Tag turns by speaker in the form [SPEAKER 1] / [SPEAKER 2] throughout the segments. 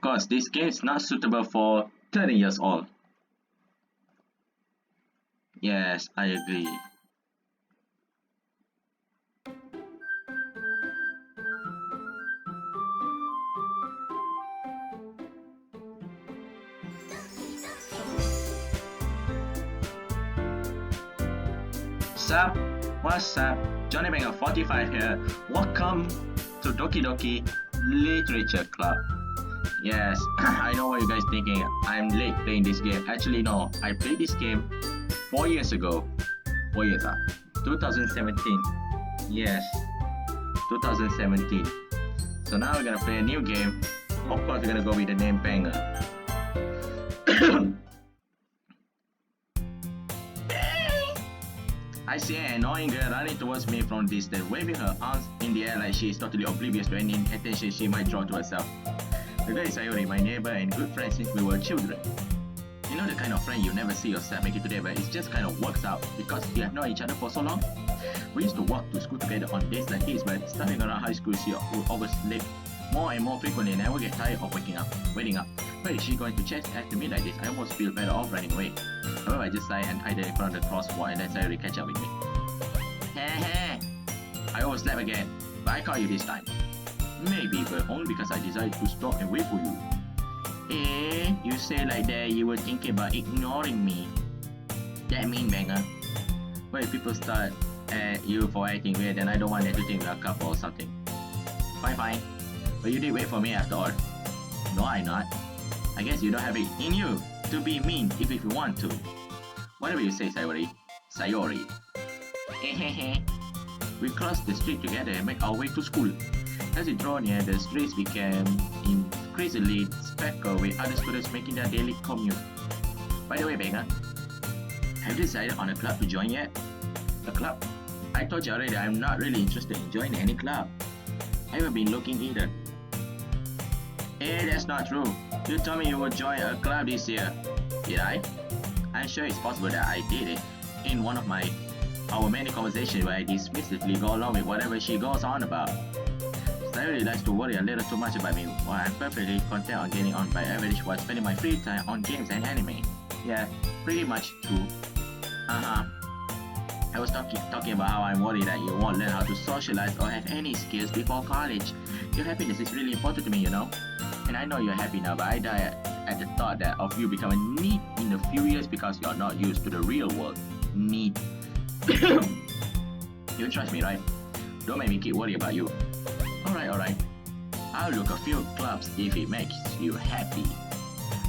[SPEAKER 1] course, this game is not suitable for 30 years old. Yes, I agree. Sup? What's up? Johnny Banger 45 here. Welcome to Doki Doki Literature Club. Yes, I know what you guys thinking. I'm late playing this game. Actually, no. I played this game 4 years ago. 4 years, 2017. Yes, 2017. So now we're gonna play a new game. Of course, we're gonna go with the name Banger. I see an annoying girl running towards me from distance, waving her arms in the air like she is totally oblivious to any attention she might draw to herself. The girl is Sayori, my neighbor and good friend since we were children. You know the kind of friend you never see yourself make it today, but it just kind of works out because you have known each other for so long. We used to walk to school together on days like this, but starting around high school she would always sleep more and more frequently and never get tired of waiting up. Why is she going to chase after me like this? I almost feel better off running away. However, I just sigh and hide in front of the crosswalk and let Sayori catch up with me. Heh. I overslept again, but I caught you this time. Maybe, but only because I decided to stop and wait for you. You say like that you were thinking about ignoring me. That mean, Banger. But if people start at you for acting weird, then I don't want them to think we're a couple or something. Fine. But you did wait for me after all. No, I'm not. I guess you don't have it in you to be mean if you want to. Whatever you say, Sayori. We crossed the street together and make our way to school. As we draw near, the streets became increasingly speckled with other students making their daily commute. By the way, Banger, have you decided on a club to join yet? A club? I told you already I'm not really interested in joining any club. I haven't been looking either. That's not true. You told me you would join a club this year. Did I? I'm sure it's possible that I did it in one of our many conversations where I dismissively go along with whatever she goes on about. Sayori likes to worry a little too much about me, while I'm perfectly content on getting on by average while spending my free time on games and anime. Yeah, pretty much true. I was talking about how I'm worried that you won't learn how to socialize or have any skills before college. Your happiness is really important to me, you know. And I know you're happy now, but I die at the thought of you becoming neat in a few years because you're not used to the real world. Neat. You trust me, right? Don't make me keep worrying about you. Alright. I'll look a few clubs if it makes you happy.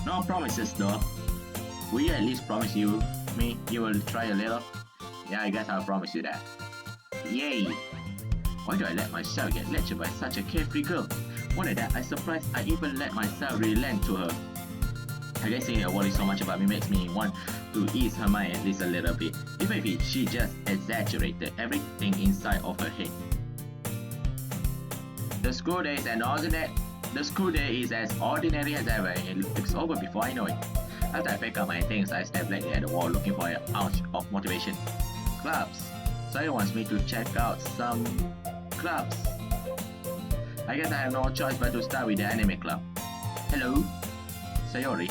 [SPEAKER 1] No promises though. Will you at least promise me you will try a little? Yeah, I guess I'll promise you that. Yay! Why do I let myself get lectured by such a carefree girl? More than that, I'm surprised I even let myself relent to her. I guess seeing her worry so much about me makes me want to ease her mind at least a little bit, even if she just exaggerated everything inside of her head. The school day is as ordinary as ever and it's over before I know it. After I pack up my things, I step blankly at the wall looking for an ounce of motivation. Clubs. Sayori wants me to check out some clubs. I guess I have no choice but to start with the anime club. Hello? Sayori.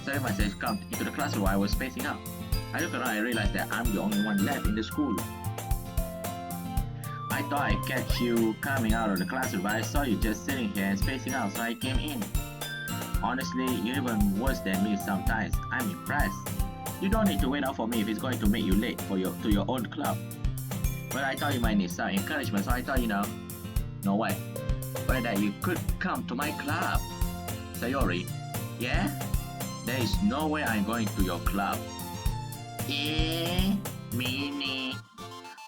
[SPEAKER 1] Sayori must have come into the classroom while I was spacing out. I look around and realize that I'm the only one left in the school. I thought I'd catch you coming out of the classroom, but I saw you just sitting here and spacing out, so I came in. Honestly, you're even worse than me sometimes. I'm impressed. You don't need to wait out for me if it's going to make you late to your own club. But I thought you might need some encouragement, so I thought, no way. But that you could come to my club. Sayori, yeah? There is no way I'm going to your club. Meanie.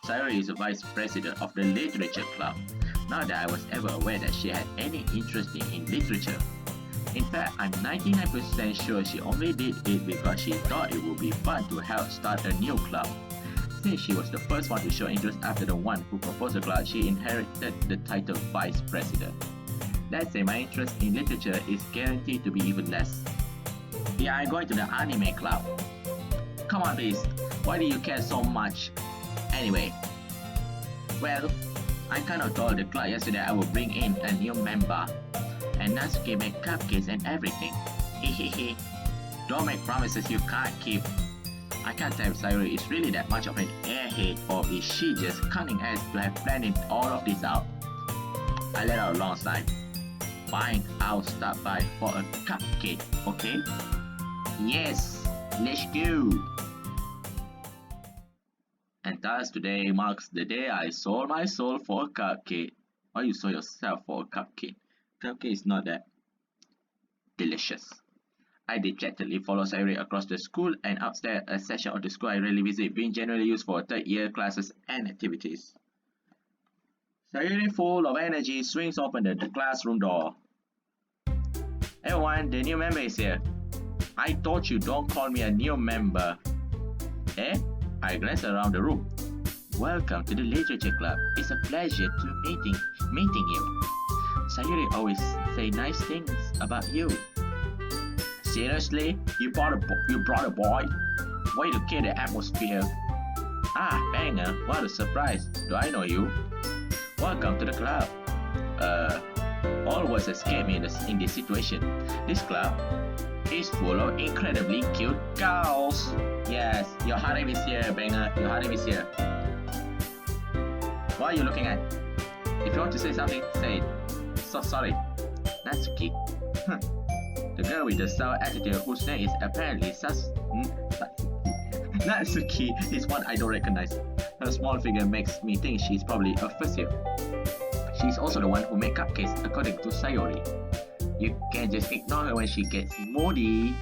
[SPEAKER 1] Sayori is the vice president of the literature club. Not that I was ever aware that she had any interest in literature. In fact, I'm 99% sure she only did it because she thought it would be fun to help start a new club. Since she was the first one to show interest after the one who proposed the club, she inherited the title Vice President. Let's say my interest in literature is guaranteed to be even less. Yeah, I'm going to the anime club. Come on please, why do you care so much? Anyway, well, I kind of told the club yesterday I would bring in a new member. and Natsuki make cupcakes and everything. Hehehe. Don't make promises you can't keep. I can't tell if Sayori is really that much of an airhead or is she just cunning as to have planned all of this out. I let out a long sigh. Fine, I'll stop by for a cupcake, okay? Yes, let's go! And thus today marks the day I sold my soul for a cupcake. Or you sold yourself for a cupcake. Cupcake is not that delicious. I dejectedly follow Sayori across the school and upstairs, a section of the school I rarely visit, being generally used for third year classes and activities. Sayori, full of energy, swings open the classroom door. Everyone, the new member is here. I told you don't call me a new member. Eh? I glance around the room. Welcome to the literature club. It's a pleasure to meeting you. Sayori always say nice things about you. Seriously? You brought a boy? Way to kill the atmosphere. Ah, banger, what a surprise. Do I know you? Welcome to the club. All words escape me in this situation. This club is full of incredibly cute girls. Yes, your harem is here, banger. Your harem is here. What are you looking at? If you want to say something, say it. So sorry. Natsuki. The girl with the sour attitude whose name is apparently Natsuki is one I don't recognize. Her small figure makes me think she's probably a first year. She's also the one who makes cupcakes according to Sayori. You can't just ignore her when she gets moody.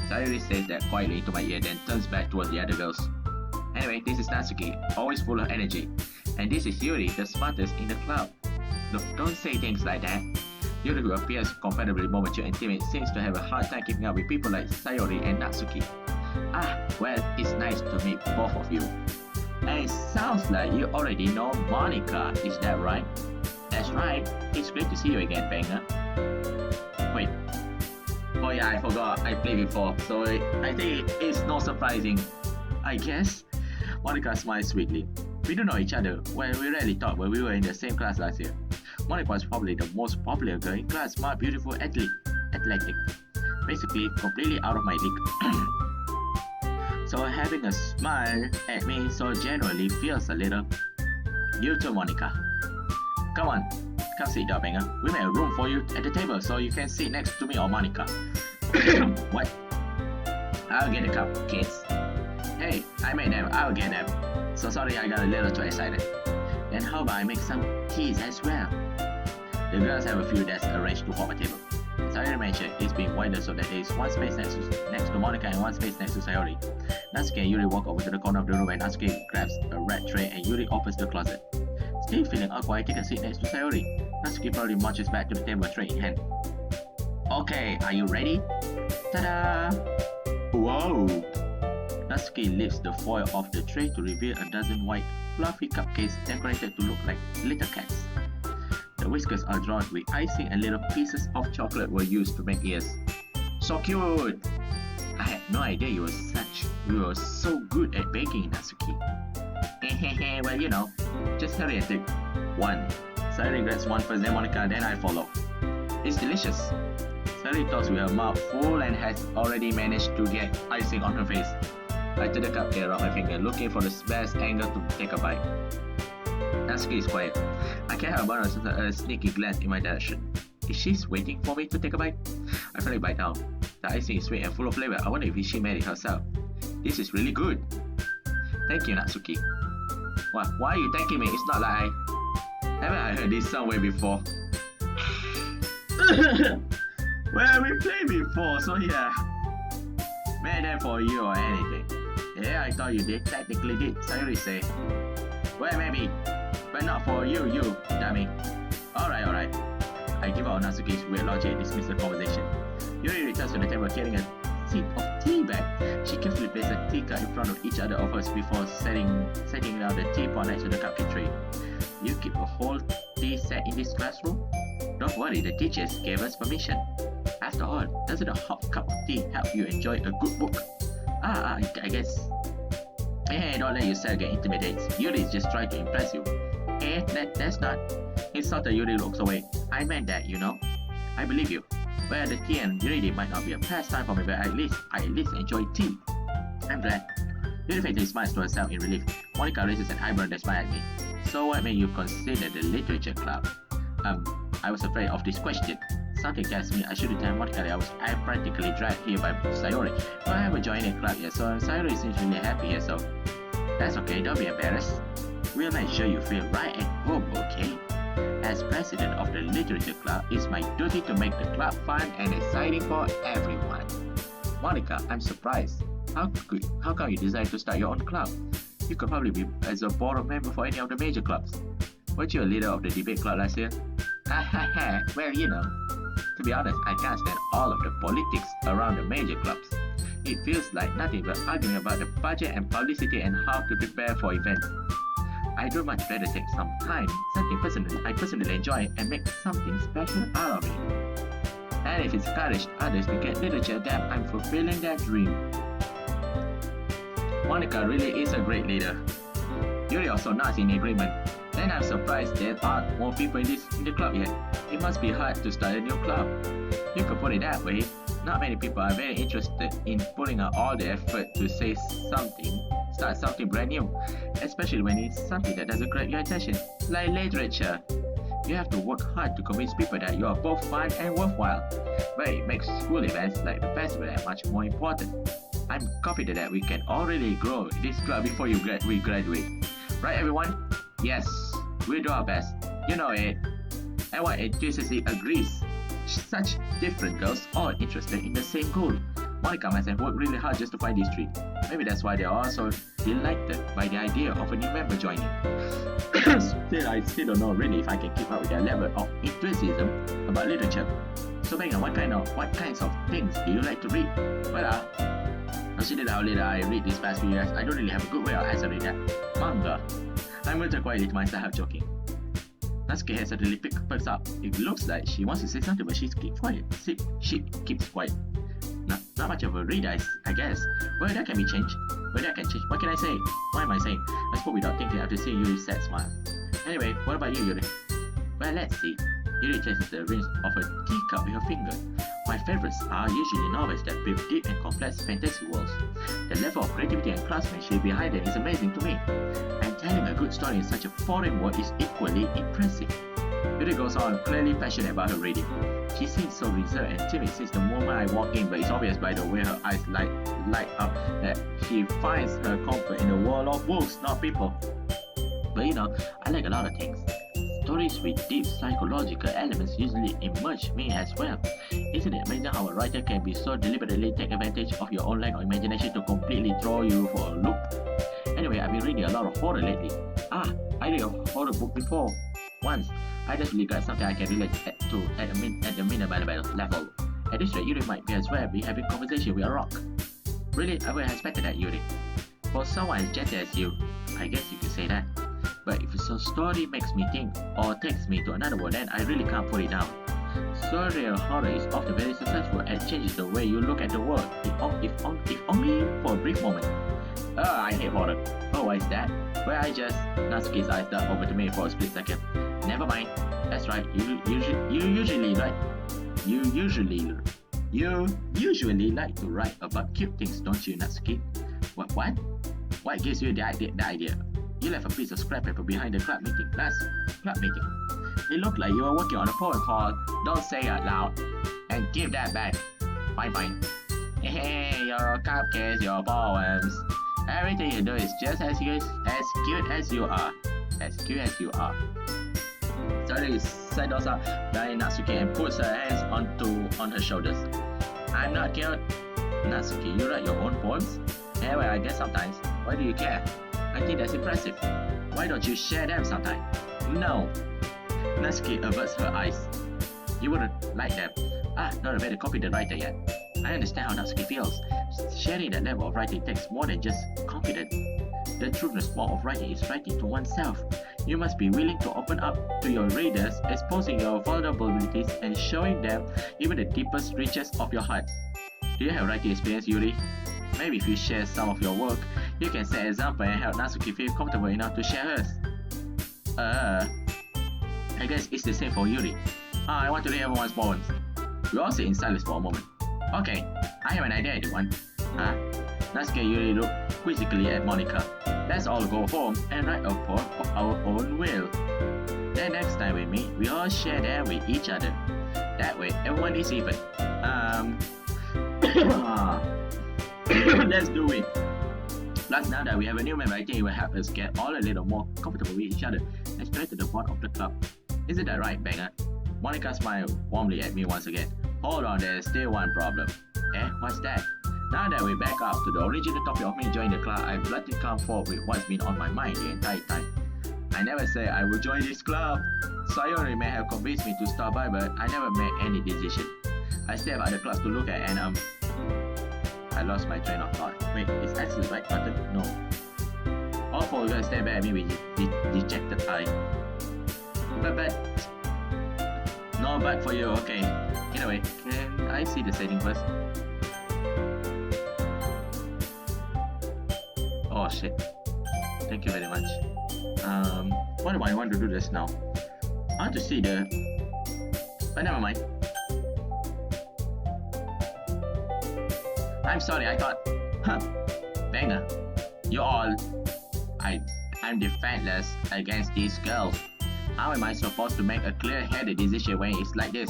[SPEAKER 1] Sayori says that quietly into my ear, then turns back towards the other girls. Anyway, this is Natsuki, always full of energy. And this is Yuri, the smartest in the club. Look, don't say things like that. Yuri, who appears comparatively more mature and timid, seems to have a hard time keeping up with people like Sayori and Natsuki. Ah, well, it's nice to meet both of you. And it sounds like you already know Monica, is that right? That's right, it's great to see you again, banger. Wait. Oh yeah, I forgot, I played before, so I think it's not surprising. I guess? Monica smiles sweetly. We don't know each other. Well, we rarely talked when we were in the same class last year. Monica was probably the most popular girl in class, smart, beautiful, athletic. Basically, completely out of my league. So having a smile at me so genuinely feels a little. You too, Monica. Come on, come sit down, banger. We made a room for you at the table so you can sit next to me or Monica. What? I'll get a cup, kids. Hey, I made them, I'll get them. So sorry I got a little too excited. Then how about I make some teas as well? The girls have a few desks arranged to form a table. As I mentioned, it's being wider so that there is one space next to Monica and one space next to Sayori. Natsuki and Yuri walk over to the corner of the room and Natsuki grabs a red tray and Yuri opens the closet. Still feeling awkward, I take a seat next to Sayori. Natsuki proudly marches back to the table, tray in hand. Okay, are you ready? Ta-da! Whoa! Natsuki lifts the foil off the tray to reveal a dozen white, fluffy cupcakes decorated to look like little cats. The whiskers are drawn with icing and little pieces of chocolate were used to make ears. So cute! I had no idea you were so good at baking, Natsuki. Hehehe, well you know, just hurry and take one. Sayori grabs one first, then Monica, then I follow. It's delicious. Sayori talks with her mouth full and has already managed to get icing on her face. I turn the cupcake around my finger, looking for the best angle to take a bite. Natsuki is quiet. I can't help but notice a sneaky glance in my direction. Is she waiting for me to take a bite? I finally bite down. The icing is sweet and full of flavor. I wonder if she made it herself. This is really good. Thank you, Natsuki. What? Why are you thanking me? It's not like haven't I heard this somewhere before? Well, we played before, so yeah. Made them for you or anything. Yeah, I thought you did. Technically did. Sayori say. Well, maybe. But not for you, dummy. Alright. I give out Natsuki's weird logic and dismiss the conversation. Yuri returns to the table carrying a seat of tea bag. She carefully places a teacup in front of each other of us before setting down the teapot next to the cupcake tray. You keep a whole tea set in this classroom? Don't worry, the teachers gave us permission. After all, doesn't a hot cup of tea help you enjoy a good book? I guess. Hey, don't let yourself get intimidated. Yuri is just trying to impress you. That's not. Insulted, Yuri looks away. I meant that, you know. I believe you. Well, the tea and reading might not be a pastime for me, but at least I enjoy tea. I'm glad. Yuri faintly smiles to herself in relief. Monica raises an eyebrow and smiles at me. So what made you consider the literature club? I was afraid of this question. Something tells me I shouldn't tell Monica that I practically dragged here by Sayori. But I haven't joined a club yet, so Sayori seems really happy here, so that's okay, don't be embarrassed. We'll make sure you feel right at home, okay? As president of the literature club, it's my duty to make the club fun and exciting for everyone. Monica, I'm surprised. How come you decided to start your own club? You could probably be as a board member for any of the major clubs. Weren't you a leader of the debate club last year? Well, you know. To be honest, I can't stand all of the politics around the major clubs. It feels like nothing but arguing about the budget and publicity and how to prepare for events. I'd much rather take some time, something I personally enjoy, and make something special out of it. And if it's encouraged others to get literature, then I'm fulfilling that dream. Monica really is a great leader. Yuri also nods in agreement. Then I'm surprised there aren't more people in the club yet. It must be hard to start a new club. You could put it that way. Not many people are very interested in putting out all the effort to start something brand new, especially when it's something that doesn't grab your attention, like literature. You have to work hard to convince people that you are both fun and worthwhile, but it makes school events like the festival that much more important. I'm confident that we can all really grow this club before we graduate. Right, everyone? Yes, we'll do our best. You know it. Everyone enthusiastically agrees. Such different girls, all interested in the same goal. Monica must have worked really hard just to find these three. Maybe that's why they are all so delighted by the idea of a new member joining. I still don't know really if I can keep up with their level of enthusiasm about literature. So Megan, what kinds of things do you like to read? Well, consider how little I read these past few years, I don't really have a good way of answering that. Manga. I muttered quietly to myself, joking. Natsuki head suddenly perks up. It looks like she wants to say something, but she keeps quiet. She keeps quiet. Not much of a reader, I guess. Well, that can be changed. Well, that can change. What can I say? What am I saying? I spoke without thinking after seeing Yuri's sad smile. Anyway, what about you, Yuri? Well, let's see. Yuri chases the rims of a teacup with her finger. My favorites are usually novels that build deep and complex fantasy worlds. The level of creativity and craftsmanship behind them is amazing to me. And telling a good story in such a foreign world is equally impressive. Yuri goes on, clearly passionate about her reading. She seems so reserved and timid since the moment I walk in, but it's obvious by the way her eyes light up that she finds her comfort in the world of books, not people. But you know, I like a lot of things. Stories with deep psychological elements usually emerge me as well. Isn't it amazing how a writer can be so deliberately take advantage of your own lack of imagination to completely throw you for a loop? Anyway, I've been reading a lot of horror lately. I read a horror book before. Once, I just really got something I can relate to at the minimal level. At this rate, Yuri might be as well be having conversation with a rock. Really, I would have expected that, Yuri. For someone as gentle as you, I guess you could say that. But if a story makes me think or takes me to another world, then I really can't put it down. Surreal horror is often very successful at changing the way you look at the world, if only for a brief moment. I hate horror. Oh, why is that? Well, Natsuki's eyes darted over to me for a split second. Never mind. That's right. You usually like to write about cute things, don't you, Natsuki? What? What gives you the idea? You left a piece of scrap paper behind the club meeting. Club meeting. It looked like you were working on a poem called Don't Say It Out Loud. And give that back. Fine. Hey, your cupcakes, your poems. Everything you do is just as cute as you are. Sayori sidles up behind Natsuki and puts her hands on her shoulders. I'm not cute. Natsuki, you write your own poems? Yeah, well, I guess sometimes. Why do you care? I think that's impressive. Why don't you share them sometime? No. Natsuki averts her eyes. You wouldn't like them. Not a very confident writer yet. I understand how Natsuki feels. Sharing that level of writing takes more than just confidence. The truest form of writing is writing to oneself. You must be willing to open up to your readers, exposing your vulnerabilities and showing them even the deepest reaches of your heart. Do you have writing experience, Yuri? Maybe if you share some of your work, you can set an example and help Natsuki feel comfortable enough to share hers. I guess it's the same for Yuri. I want to read everyone's poems. We all sit in silence for a moment. Okay, I have an idea, everyone. Natsuki Yuri look quizzically at Monica. Let's all go home and write a poem of our own will. Then next time we meet, we all share that with each other. That way, everyone is even. Let's do it. Plus, now that we have a new member, I think it will help us get all a little more comfortable with each other and straighten the board of the club. Isn't that right, Banger? Monica smiled warmly at me once again. Hold on, there's still one problem. What's that? Now that we're back up to the original topic of me joining the club, I've let it come forward with what's been on my mind the entire time. I never said I would join this club. Sayori may have convinced me to stop by, but I never made any decision. I still have other clubs to look at and I lost my train of thought. Wait, is X the right button? No. All four girls stare back at me with dejected eye. But... No but for you, okay. Anyway, can I see the setting first? Oh shit. Thank you very much. What do I want to do this now? I want to see the... But never mind. I'm sorry, I thought... Banger. You all... I'm defenseless against these girls. How am I supposed to make a clear-headed decision when it's like this?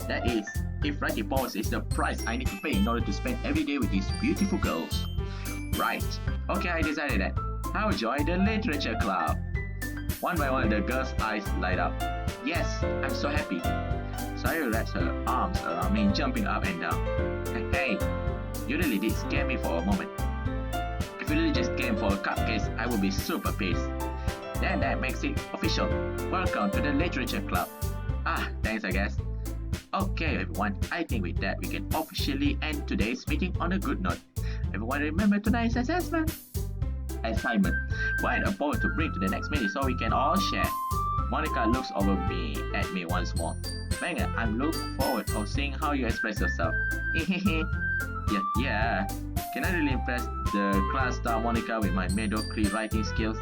[SPEAKER 1] That is, if writing poems is the price I need to pay in order to spend every day with these beautiful girls. Right. Okay, I decided that. I'll join the literature club. One by one, the girl's eyes light up. Yes, I'm so happy. Sayori wraps her arms around me, jumping up and down. Hey, you really did scare me for a moment. If you really just came for a cupcake, I would be super pissed. Then that makes it official. Welcome to the literature club. Thanks I guess. Okay everyone, I think with that we can officially end today's meeting on a good note. Everyone remember tonight's assignment. Write a poem to bring to the next meeting so we can all share. Monica looks over at me once more. Banger, I'm looking forward to seeing how you express yourself. Yeah. Can I really impress the class star Monica with my mediocre writing skills?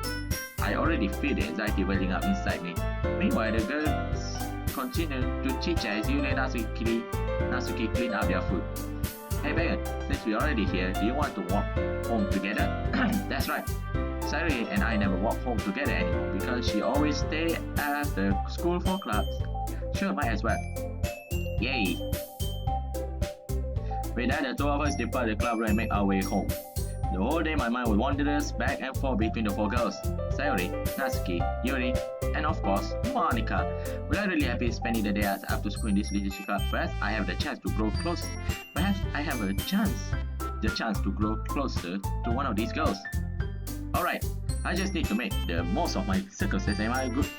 [SPEAKER 1] I already feel the anxiety welling up inside me. Meanwhile, the girls continue to chit-chat as you let Natsuki clean up your food. Hey Banger, since we're already here, do you want to walk home together? That's right. Sayori and I never walk home together anymore because she always stays at the school for clubs. Sure, might as well. Yay! With that, the two of us depart the club and make our way home. The whole day my mind would wander back and forth between the four girls. Sayori, Natsuki, Yuri, and of course, Monica. We are really happy spending the day after school in this literature club. Perhaps I have the chance to grow close. Perhaps I have the chance to grow closer to one of these girls. Alright, I just need to make the most of my circumstances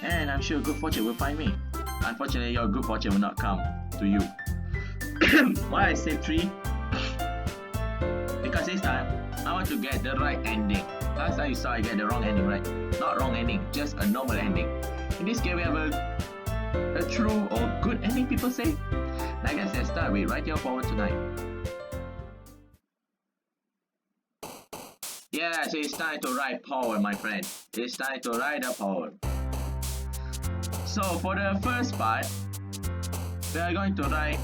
[SPEAKER 1] and I'm sure good fortune will find me. Unfortunately, your good fortune will not come to you. Why I say 3? Because this time, I want to get the right ending. Last time you saw I get the wrong ending, right? Not wrong ending, just a normal ending. In this game we have a true or good ending, people say. I guess let's start with writing a poem tonight. Yeah, so it's time to write poem, my friend. It's time to write a poem. So for the first part, we are going to write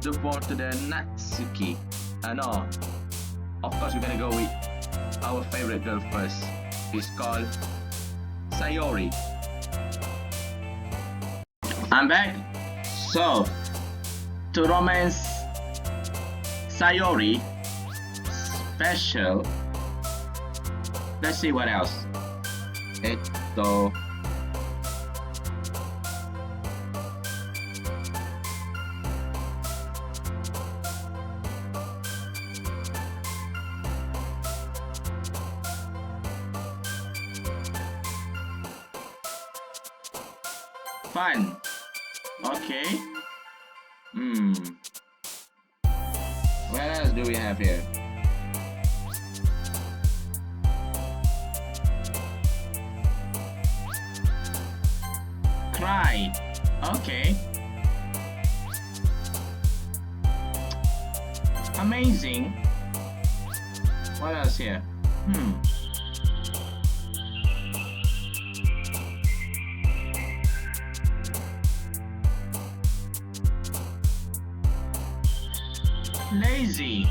[SPEAKER 1] the poem to the Natsuki. No, of course we're gonna go with our favorite girl first. It's called Sayori. I'm back. So, to romance Sayori special. Let's see what else. Fun. Okay. What else do we have here? Cry. Okay. Amazing. What else here? Lazy.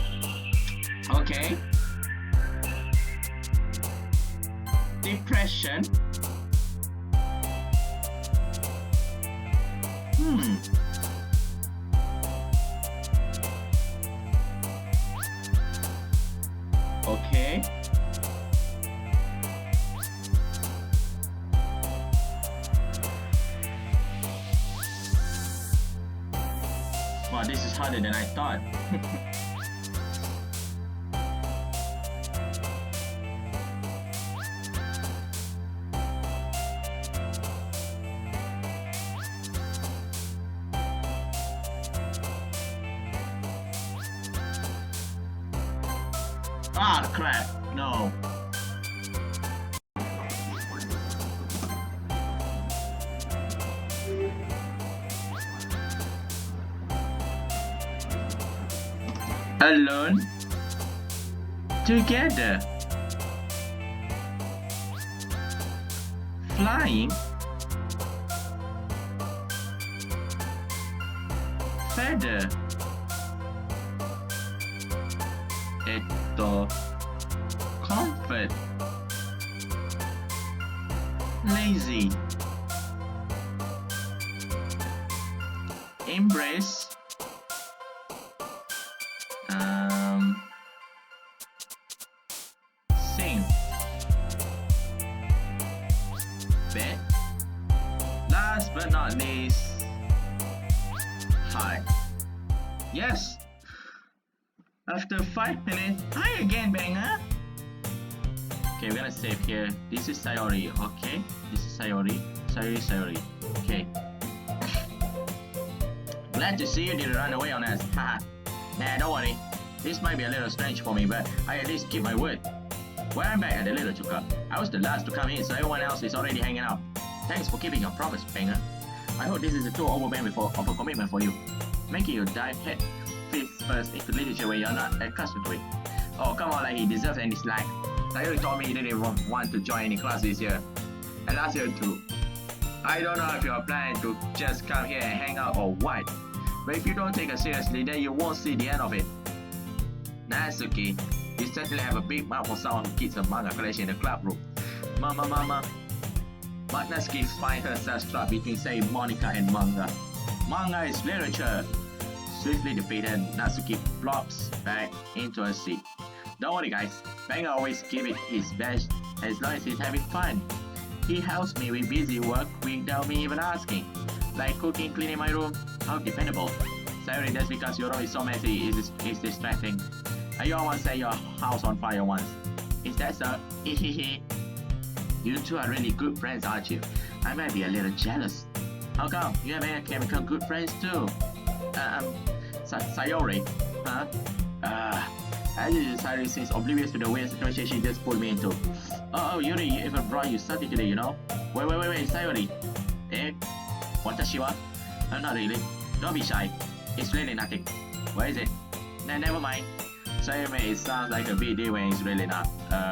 [SPEAKER 1] Okay. Depression. Okay. Wow, this is harder than I thought. Ah, crap. No. Alone. Together. Flying. Feather. Comfort. Lazy. Embrace. Sing. Bet. Last but not least, hi. Yes. After 5 minutes, hi again, banger. Okay, we're gonna save here. This is Sayori, okay? This is Sayori. Sayori. Okay. Glad to see you didn't run away on us. Haha. Nah, don't worry. This might be a little strange for me, but I at least keep my word. Well, I'm back at the little chuka. I was the last to come in, so everyone else is already hanging out. Thanks for keeping your promise, banger. I hope this is a too overwhelming of a commitment for you. Making you dive head first into literature when you're not accustomed to it. Oh, come on, like he deserves any slack. Sayori told me he didn't want to join any class this year. And last year too. I don't know if you're planning to just come here and hang out or what. But if you don't take it seriously, then you won't see the end of it. Natsuki, you certainly have a big mouth for someone who keeps a manga collection in the club room. Mama. But Natsuki finds herself trapped between, say, Monica and manga. Manga is literature. Swiftly defeated, Natsuki plops back into her seat. Don't worry guys, Banger always give it his best as long as he's having fun. He helps me with busy work without me even asking. Like cooking, cleaning my room. How dependable. Sayori, that's because your room is so messy, it's distracting. You all once set your house on fire once. Is that so? Hehehe. You two are really good friends, aren't you? I might be a little jealous. How come? You and Banger can become good friends too. Sayori, huh? Sayori seems oblivious to the weird situation she just pulled me into. Oh, Yuri even brought you something today, you know? Wait, Sayori. Eh? Watashi wa? Not really. Don't be shy. It's really nothing. Where is it? Nah, never mind. Sayori, it sounds like a big deal when it's really not.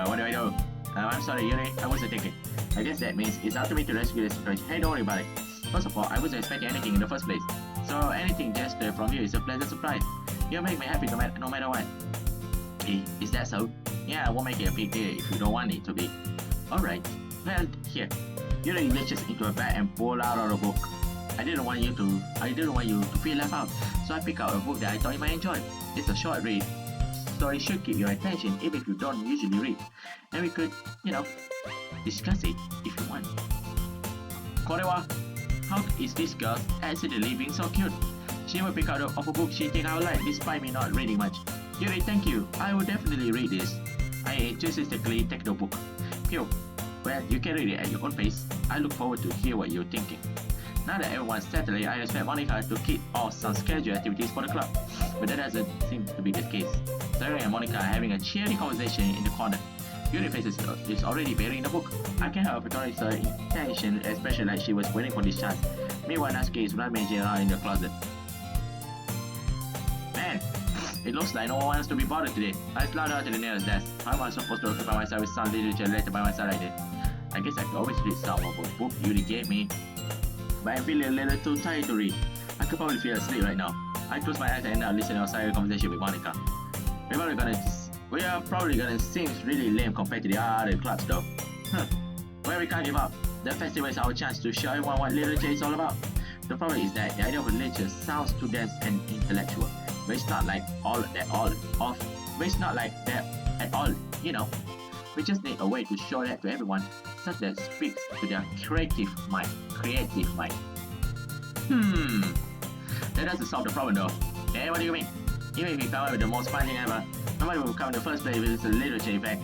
[SPEAKER 1] What do I do? I'm sorry, Yuri. I wasn't thinking. I guess that means it's up to me to rescue the situation. Hey, don't worry about it. First of all, I wasn't expecting anything in the first place. So anything gesture from you is a pleasant surprise. You make me happy no matter what. Hey, is that so? Yeah, I won't make it a big deal if you don't want it to be. Alright, well, here. Yuri reaches into a bag and pulls out a book. I didn't want you to feel left out, so I picked out a book that I thought you might enjoy. It's a short read, so it should keep your attention even if you don't usually read. And we could, discuss it if you want. Korewa, how is this girl accidentally being so cute? She will pick out of a book she thinks I would like despite me not reading much. Yuri, thank you. I will definitely read this. I enthusiastically take the book. Phew. Well, you can read it at your own pace. I look forward to hear what you're thinking. Now that everyone's settled, I expect Monica to kick off some scheduled activities for the club. But that doesn't seem to be the case. Sayori and Monica are having a cheery conversation in the corner. Yuri's face is already burying the book. I can't help but notice her intention, especially like she was waiting for this chance. Meanwhile, Natsuki is rummaging around in the closet. Man, it looks like no one wants to be bothered today. I slid out to the nearest desk. How am I supposed to occupy myself with some literature later by my side like this? I guess I could always read some of a book Yuri gave me. But I'm feeling a little too tired to read. I could probably feel asleep right now. I close my eyes and listen to our Sayori conversation with Monica. We are probably gonna seem really lame compared to the other clubs though. Well, we can't give up. The festival is our chance to show everyone what literature is all about. The problem is that the idea of literature sounds too dense and intellectual, but it's not like that at all, you know. We just need a way to show that to everyone, such that speaks to their creative mind. That doesn't solve the problem though. Hey, what do you mean? Even if we come up with the most fun thing ever, nobody will come in the first place if it's a literature effect.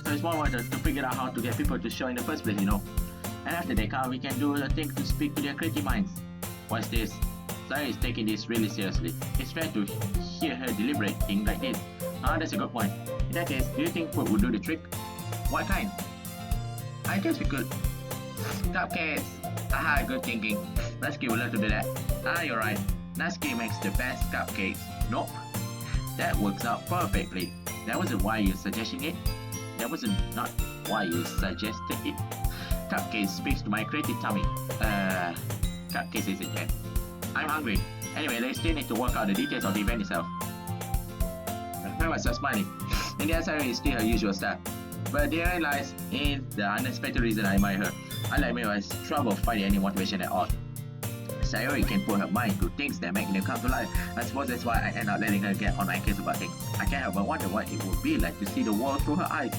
[SPEAKER 1] So it's more important to figure out how to get people to show in the first place, you know. And after they come, we can do the thing to speak to their creative minds. What's this? Sayori is taking this really seriously. It's fair to hear her deliberating like this. That's a good point. In that case, do you think food would do the trick? What kind? I guess we could. Cupcakes. Aha, good thinking. Natsuki would love to do that. You're right. Natsuki makes the best cupcakes. Nope. That works out perfectly. That wasn't why you suggesting it. That wasn't not why you suggested it. Cupcakes speaks to my creative tummy. Cupcakes isn't yet. I'm hungry. Anyway, they still need to work out the details of the event itself. I was just smiling. In the answer is still her usual stuff. But therein lies in the unexpected reason I admire her. Unlike me, I has trouble finding any motivation at all. Sayori can put her mind to things that make them come to life. I suppose that's why I end up letting her get on my case about things. I can't help but wonder what it would be like to see the world through her eyes.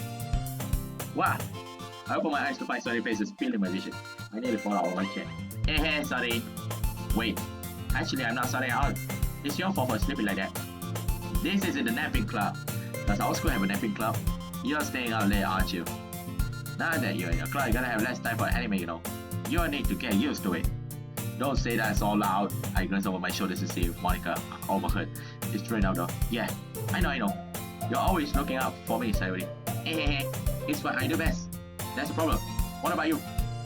[SPEAKER 1] Wow! I open my eyes to find Sayori's face filling my vision. I nearly fall out of my chair. Hey, sorry. Wait. Actually, I'm not sorry at all. It's your fault for sleeping like that. This isn't the napping club. Does our school have a napping club? You're staying out late, aren't you? Now that you're in your club, you're gonna have less time for anime, you know. You'll need to get used to it. Don't say that so loud. I glance over my shoulder to see if Monica overheard. It's straight out though. Yeah, I know. You're always looking out for me, Sayori. It's what I do best. That's the problem. What about you?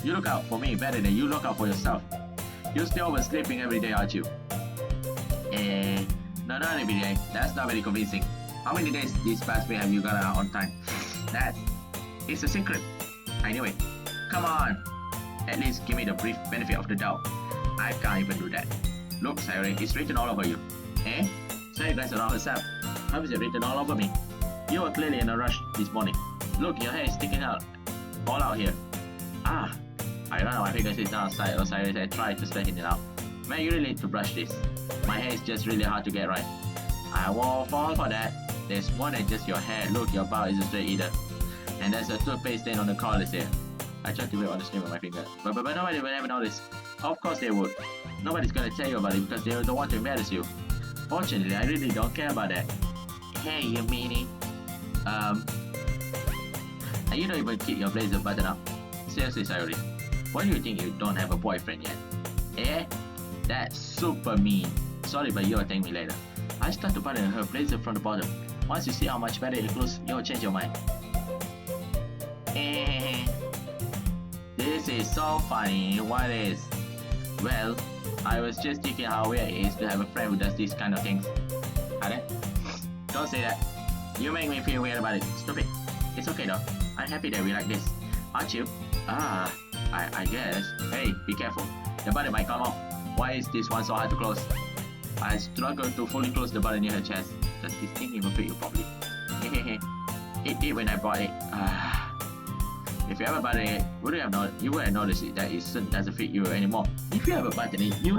[SPEAKER 1] You look out for me better than you look out for yourself. You're still oversleeping every day, aren't you? No, not every day. That's not very convincing. How many days this past week have you got out on time? It's a secret. I knew it. Come on. At least give me the brief benefit of the doubt. I can't even do that. Look, Sayori, it's written all over you. Sayori glanced around herself. How is it written all over me? You were clearly in a rush this morning. Look, your hair is sticking out. All out here. I ran my fingers down side of Sayori and tried to straighten it out. Man, you really need to brush this. My hair is just really hard to get right. I won't fall for that. There's more than just your hair. Look, your bow isn't straight either. And there's a toothpaste stain on the collar here. I tried to rip on the stain with my finger. But nobody will ever notice. Of course they would. Nobody's gonna tell you about it because they don't want to embarrass you. Fortunately, I really don't care about that. Hey, you meanie. And you don't even keep your blazer button up. Seriously, Sayori. Why do you think you don't have a boyfriend yet? That's super mean. Sorry, but you'll thank me later. I start to button her blazer from the bottom. Once you see how much better it looks, you'll change your mind. This is so funny. What is? Well, I was just thinking how weird it is to have a friend who does these kind of things. Don't say that. You make me feel weird about it. Stupid. It's okay though. I'm happy that we like this. Aren't you? I guess. Hey, be careful. The button might come off. Why is this one so hard to close? I struggle to fully close the button near her chest. Does this thing even fit you properly? It did when I bought it. If you ever button it, you would have noticed it that it doesn't fit you anymore. If you ever button it, you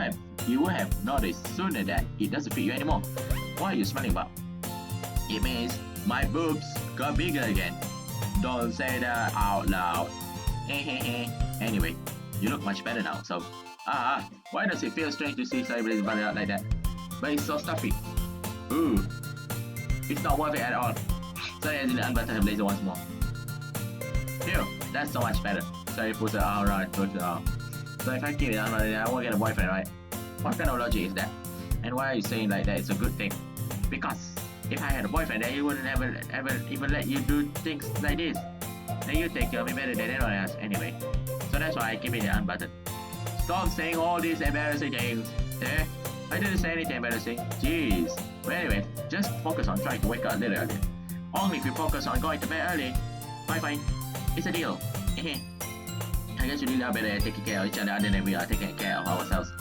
[SPEAKER 1] would have noticed sooner that it doesn't fit you anymore. What are you smiling about? It means my boobs got bigger again. Don't say that out loud. Anyway, you look much better now, so... why does it feel strange to see Sayori's button out like that? But it's so stuffy. Ooh. It's not worth it at all. Sayori has to unbutton her blazer once more. Phew, that's so much better. Sayori puts her arm around and throws her arm. So if I keep it unbuttoned, I won't get a boyfriend, right? What kind of logic is that? And why are you saying like that it's a good thing? Because if I had a boyfriend, then he wouldn't ever even let you do things like this. Then you take care of me better than anyone else anyway. So that's why I keep it unbuttoned. Stop saying all these embarrassing things. I didn't say anything embarrassing. Jeez. But anyway, just focus on trying to wake up a little earlier. Only if you focus on going to bed early. Fine. It's a deal. I guess you really are better at taking care of each other than we are taking care of ourselves.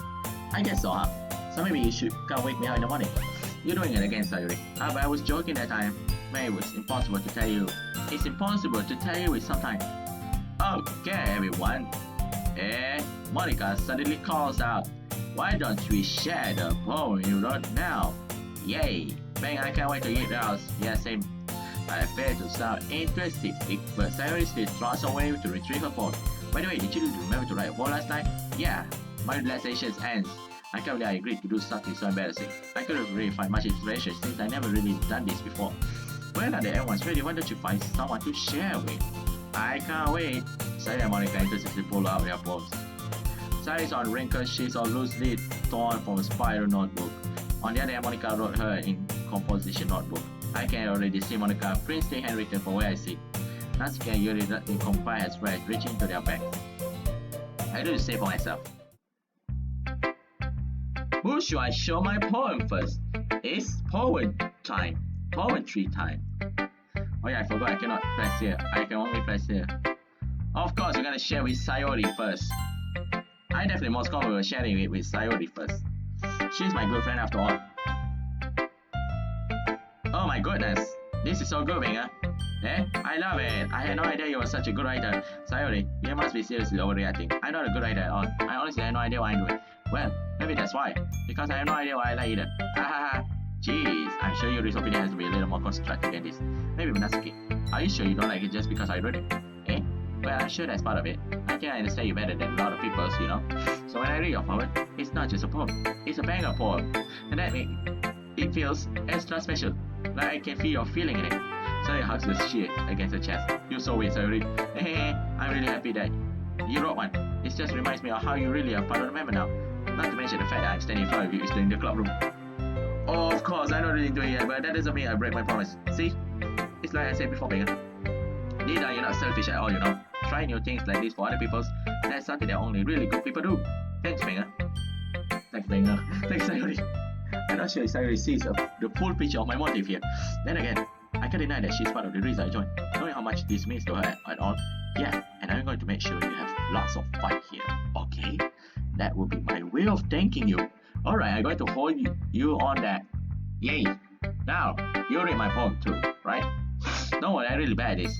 [SPEAKER 1] I guess so, huh? So maybe you should come wake me up in the morning. You're doing it again, Sayori. But I was joking that time. Man, it was impossible to tell you. It's impossible to tell you sometime. Okay, everyone. Monica suddenly calls out, why don't we share the poem you wrote now? Yay! Bang, I can't wait to get those. Yeah, same. I failed to sound enthusiastic, but Sayori still trots away to retrieve her phone. By the way, did you remember to write a poem last night? Yeah, my relaxation ends. I can't believe I agreed to do something so embarrassing. I couldn't really find much inspiration since I never really done this before. Well, now that everyone's ready, why don't you find someone to share with? I can't wait. Sayori and Monica enthusiastically pull out their poems. Sayori's on wrinkled sheets or loosely torn from a spiral notebook. On the other hand, Monica wrote her in composition notebook. I can already see Monica princely handwritten from where I sit. Natsuki and Yuri in compile as well, reaching into their bags. I do the same for myself. Who should I show my poem first? It's poem time. Poetry time. Oh yeah, I forgot I cannot press here. I can only press here. Of course, we're gonna share with Sayori first. I definitely most comfortable sharing it with Sayori first. She's my good friend after all. Oh my goodness, this is so good, Venga. I love it. I had no idea you were such a good writer. Sayori, you must be seriously overreacting. I'm not a good writer at all. I honestly have no idea what I'm doing. Well, maybe that's why. Because I have no idea what I like either. Hahaha. Jeez, I'm sure Yuri's opinion has to be a little more constructive than this. Maybe Natsuki. Are you sure you don't like it just because I wrote it? Well, I'm sure that's part of it. I can understand you better than a lot of people, you know. So when I read your poem, it's not just a poem. It's a banger poem. And that makes it feels extra special. Like I can feel your feeling in it. Sayori hugs the sheet against her chest. You're so weird, Sayori. I'm really happy that you wrote one. It just reminds me of how you really are part of the member now. Not to mention the fact that I'm standing in front of you in the club room. Oh, of course, I don't really do it yet, but that doesn't mean I break my promise. See? It's like I said before, Megan. Neither you're not selfish at all, you know. Try new things like this for other people. That's something that only really good people do. Thanks, Megan. Thanks, Megan. Thanks, Sayori. I'm not sure if Sayori sees the full picture of my motive here. Then again, I can't deny that she's part of the reason I joined. Knowing how much this means to her at all. Yeah, and I'm going to make sure you have lots of fun here. Okay? That will be my way of thanking you. Alright, I'm going to hold you on that. Yay! Now, you read my poem too, right? Don't worry, I'm really bad at this.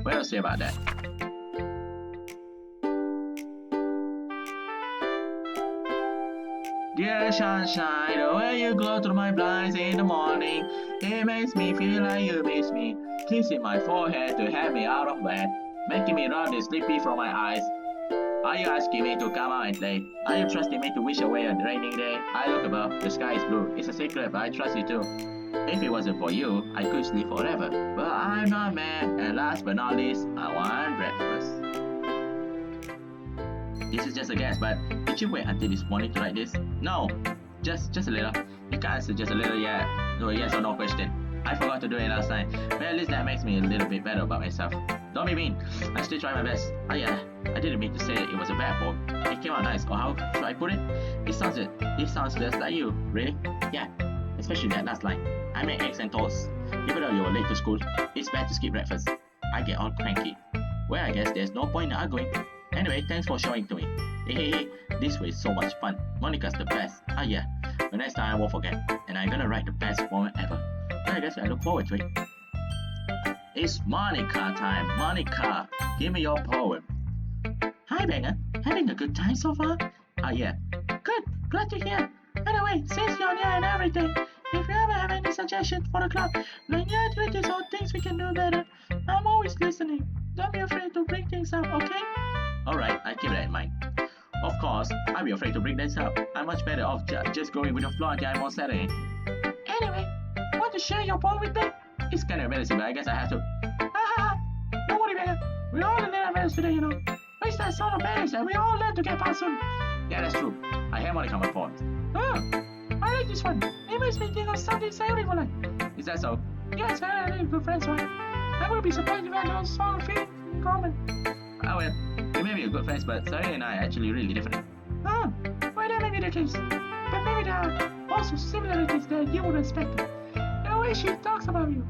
[SPEAKER 1] What else say about that? Dear sunshine, the way you glow through my blinds in the morning, it makes me feel like you miss me. Kissing my forehead to have me out of bed, making me rub the sleepy from my eyes. Are you asking me to come out and play? Are you trusting me to wish away a raining day? I look above, the sky is blue. It's a secret, but I trust you too. If it wasn't for you, I could sleep forever. But I'm not mad, and last but not least, I want breakfast. This is just a guess, but did you wait until this morning to write this? No, just a little. You can't answer just a little yet. No, yes or no question. I forgot to do it last night, but at least that makes me a little bit better about myself. Don't be mean, I still try my best. Oh yeah, I didn't mean to say it was a bad poem. It came out nice, or how should I put it? It sounds just like you, really? Yeah, especially that last line. I made eggs and toast. Even though you were late to school, it's bad to skip breakfast. I get all cranky. Well, I guess there's no point in arguing. Anyway, thanks for showing to me. Hey, this was so much fun. Monica's the best. Ah yeah, the next time I won't forget. And I'm gonna write the best poem ever. Well, I guess I look forward to it. It's Monica time. Monica, give me your poem. Hi, Banger. Having a good time so far? Ah yeah. Good. Glad to hear. By the way, since you're here and everything, if you ever have any suggestions for the club, like new activities or things we can do better, I'm always listening. Don't be afraid to bring things up, okay? Alright, I keep that in mind. Of course, I'll be afraid to bring this up. I'm much better off just going with the flow until I'm on Saturday. Anyway, want to share your poem with me? It's kind of embarrassing, but I guess I have to. Haha! Don't worry, man. We all a little embarrassed today, you know. It's that sort of embarrassed that we all learn to get past soon. Yeah, that's true. I have one to come with poems. Oh, I like this one. It makes me think of something Sayori will like. Is that so? Yes, I really good friends, right? I would be surprised if I had no strong feeling in common. Oh well, we may be a good friends, but Sayori and I are actually really different. Oh, well that may be the case. But maybe there are also similarities that you would expect. The way she talks about you,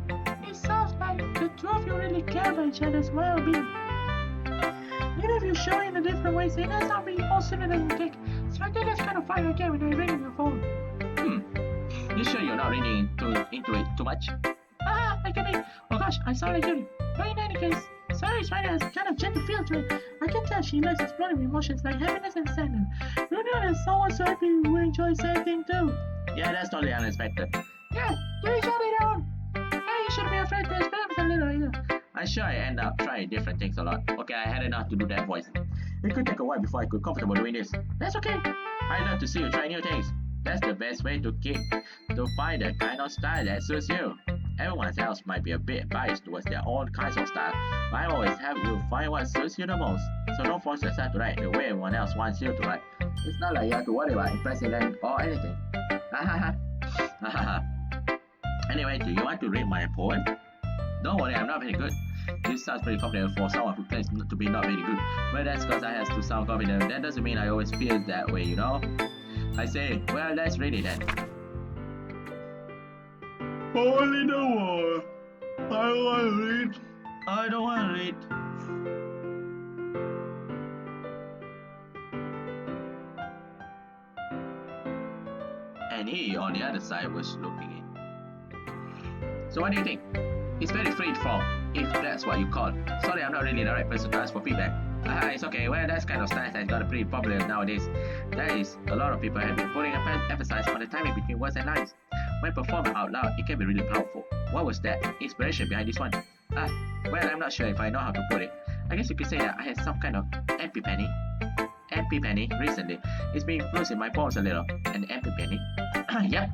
[SPEAKER 1] it sounds like the two of you really care about each other's well-being. Even if you show it in a different ways, it does not mean all similar you take. So
[SPEAKER 2] I think that's kind of fun again when I ring your phone.
[SPEAKER 1] You sure you're not reading into it too much?
[SPEAKER 2] I get it. Oh gosh, I'm sorry, Judy. But in any case, Sayori's writing has kind of gentle feel to it. I can tell she likes exploring emotions like happiness and sadness. You know that someone so happy who enjoys sad things too.
[SPEAKER 1] Yeah, that's totally unexpected.
[SPEAKER 2] Yeah, you shut it down. Hey, you shouldn't be afraid to experiment a little either.
[SPEAKER 1] I'm sure I end up trying different things a lot. Okay, I had enough to do that voice. It could take a while before I could comfortable doing this.
[SPEAKER 2] That's okay.
[SPEAKER 1] I love to see you try new things. That's the best way to find the kind of style that suits you. Everyone else might be a bit biased towards their own kinds of style, but I always help you find what suits you the most. So don't force yourself to write the way everyone else wants you to write. It's not like you have to worry about impressing them or anything. Anyway, do you want to read my poem? Don't worry, I'm not very good. This sounds pretty confident for someone who claims to be not very good. Well, that's because I have to sound confident. That doesn't mean I always feel that way, you know? I say, well, let's read it then. Only the war. I don't want to read. I don't want to read. And he, on the other side, was looking in. So what do you think? It's very free-form, if that's what you call it. Sorry, I'm not really the right person to ask for feedback. It's okay. Well, that's kind of style has got pretty popular nowadays. That is, a lot of people have been putting emphasis on the timing between words and lines. When performed out loud, it can be really powerful. What was that inspiration behind this one? Well, I'm not sure if I know how to put it. I guess you could say that I had some kind of epiphany recently. It's been influencing my poems a little. An epiphany? Yep.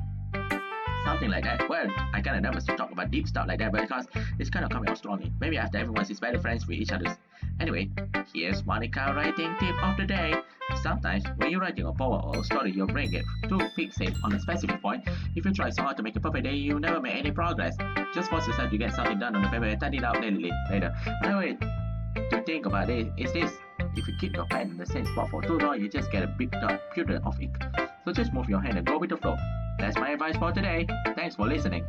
[SPEAKER 1] Something like that. Well, I kinda nervous to talk about deep stuff like that, but because it's kinda coming out strongly. Maybe after everyone is better friends with each other. Anyway, here's Monica writing tip of the day. Sometimes, when you're writing a poem or a story, your brain gets too fixated on a specific point. If you try so hard to make a perfect day, you never make any progress. Just force yourself to get something done on the paper and type it out later. Another way to think about it is this. If you keep your pen in the same spot for too long, you just get a big puddle of ink. So just move your hand and go with the flow. That's my advice for today. Thanks for listening.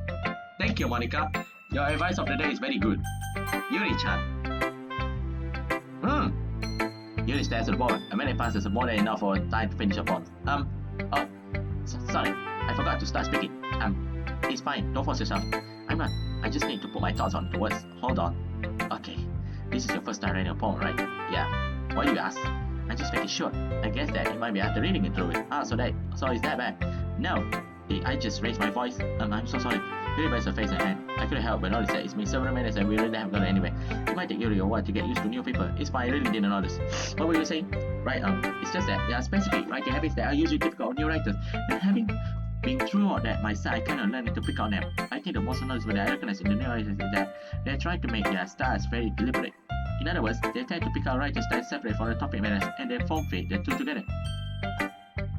[SPEAKER 1] Thank you, Monica. Your advice of the day is very good. Yuri-chan. Yuri stares at the board. A minute passes more than enough for time to finish your poem. Sorry. I forgot to start speaking. It's fine. Don't force yourself. I'm not. I just need to put my thoughts onto words. Hold on. Okay. This is your first time writing a poem, right? Yeah. Why do you ask? I just make it short. I guess that it might be after reading it through it. So is that bad? No. I just raised my voice. I'm so sorry. Yuri raised her face and hand. I couldn't help but notice that it's been several minutes and we really haven't gone anywhere. It might take Yuri a while to get used to new people. It's fine, I really didn't notice. What were you saying? Right, it's just that there are specific writing habits that are usually typical of new writers. And having been through all that myself, I kind of learned to pick on them. I think the most noticeable that I recognize in the new writers is that they're trying to make their styles very deliberate. In other words, they tend to pick out writers that separate from the topic matters and then form fit the two together.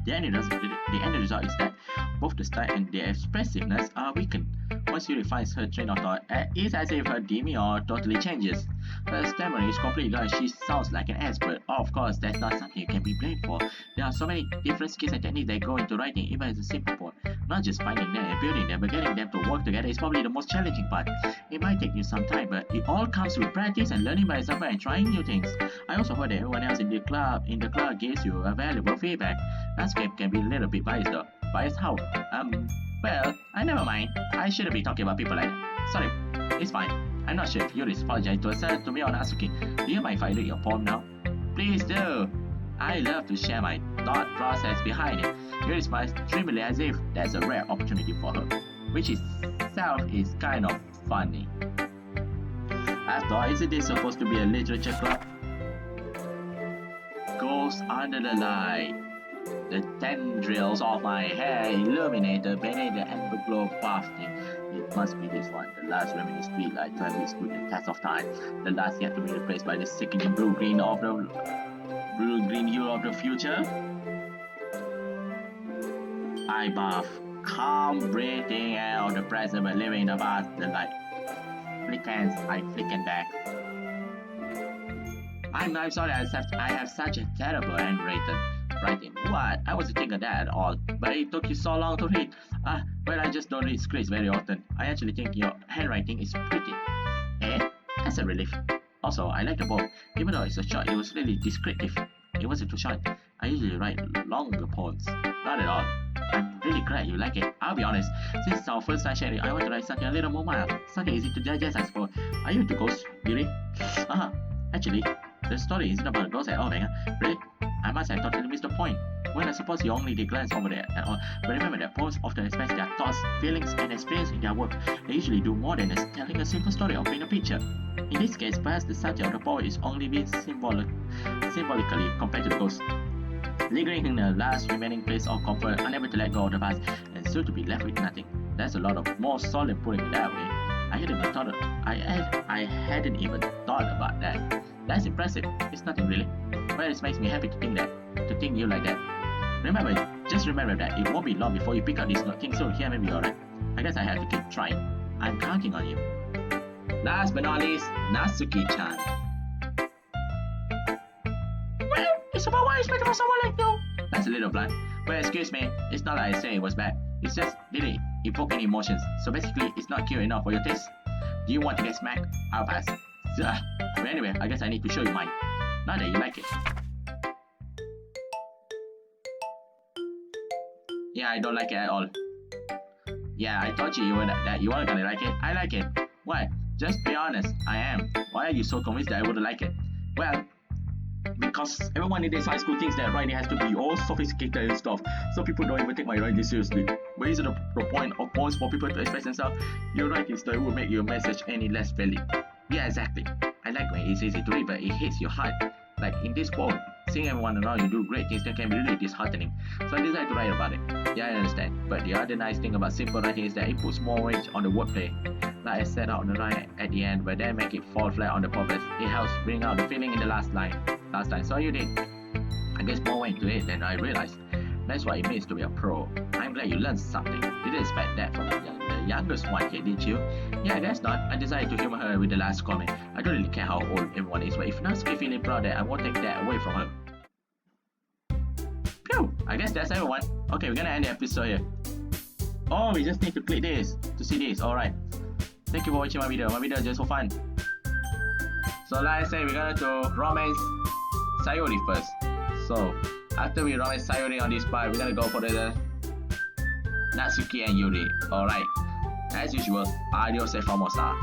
[SPEAKER 1] The end result is that both the style and the expressiveness are weakened. Once Yuri finds her train of thought, it's as if her demeanor totally changes. Her stammer is completely gone. She sounds like an expert. Of course, that's not something you can be blamed for. There are so many different skills and techniques that go into writing, even as a simple poem. Not just finding them and building them, but getting them to work together is probably the most challenging part. It might take you some time, but it all comes with practice and learning by example and trying new things. I also heard that everyone else in the club gives you a valuable feedback. Landscape can be a little bit biased though. Biased how? Well, I never mind. I shouldn't be talking about people like that. Sorry, it's fine. I'm not sure if Yuri's apologized to herself, to me, or Natsuki. Do you mind if I read your poem now? Please do. I love to share my thought process behind it. Yuri smiles dreamily as if that's a rare opportunity for her, which itself is kind of funny. After all, isn't this supposed to be a literature club? Ghost under the light. The tendrils of my hair illuminated beneath the amber glow of wafting. It must be this one, the last remaining streetlight to have withstood the test of time. The last yet to be replaced by the sickening blue-green hue of the future. I bath, calm breathing air of the present but living in the past. The light flickers, I flicken back. I'm sorry I have such a terrible handwriting. What? I wasn't thinking that at all. But it took you so long to read. Well, I just don't read scripts very often. I actually think your handwriting is pretty. That's a relief. Also, I like the poem. Even though it's a short, it was really descriptive. it wasn't too short. I usually write longer poems. Not at all. I'm really glad you like it. I'll be honest, since it's our first time sharing, I want to write something a little more mild, something easy to digest, I suppose. Are you into ghosts, really? Actually, the story isn't about ghosts at all, man. Really? I must have totally missed the point. Well, I suppose you only did glance over there at all, but remember that poets often express their thoughts, feelings, and experience in their work. They usually do more than just telling a simple story or paint a picture. In this case, perhaps the subject of the poem is only being symbolically compared to the ghost. Lingering in the last remaining place of comfort, unable to let go of the past, and soon to be left with nothing. That's a lot of more solid putting it that way. I hadn't even thought about that. That's impressive. It's nothing really. Well, it makes me happy to think you like that. Just remember that it won't be long before you pick up these things, so here may be alright. I guess I have to keep trying. I'm counting on you. Last but not least, Natsuki-chan.
[SPEAKER 2] Well, it's about what I expect from someone like you.
[SPEAKER 1] That's a little blunt. Well, excuse me, it's not like I say it was bad. It's just didn't evoke any emotions. So basically, it's not cute enough for your taste. Do you want to get smacked? I'll pass. But anyway, I guess I need to show you mine. Now that you like it. Yeah, I don't like it at all. Yeah, I told you that you weren't gonna like it. I like it. Why? Just be honest. I am. Why are you so convinced that I wouldn't like it? Well, because everyone in this high school thinks that writing has to be all sophisticated and stuff, so people don't even take my writing seriously. But isn't the point of poems for people to express themselves? Your writing style will make your message any less valid. Yeah, exactly. I like when it's easy to read, but it hits your heart. Like in this poem, seeing everyone around you do great things that can be really disheartening. So I decided to write about it. Yeah, I understand. But the other nice thing about simple writing is that it puts more weight on the wordplay. Like I set out the line at the end, but then make it fall flat on the purpose. It helps bring out the feeling in the last line. So you did. I guess more went into it than I realized. That's what it means to be a pro. I'm glad you learned something. Didn't expect that from the youngest one here, did you? Yeah, I guess not. I decided to humor her with the last comment. I don't really care how old everyone is, but if Natsuki feeling proud, that I won't take that away from her. Phew! I guess that's everyone. Okay, we're gonna end the episode here. Oh, we just need to click this to see this. Alright. Thank you for watching my video. My video is just for fun. So like I said, we're gonna do romance Sayori first. So after we romance Sayori on this part, we're gonna go for the Natsuki and Yuri. Alright. As usual, adios e famosa.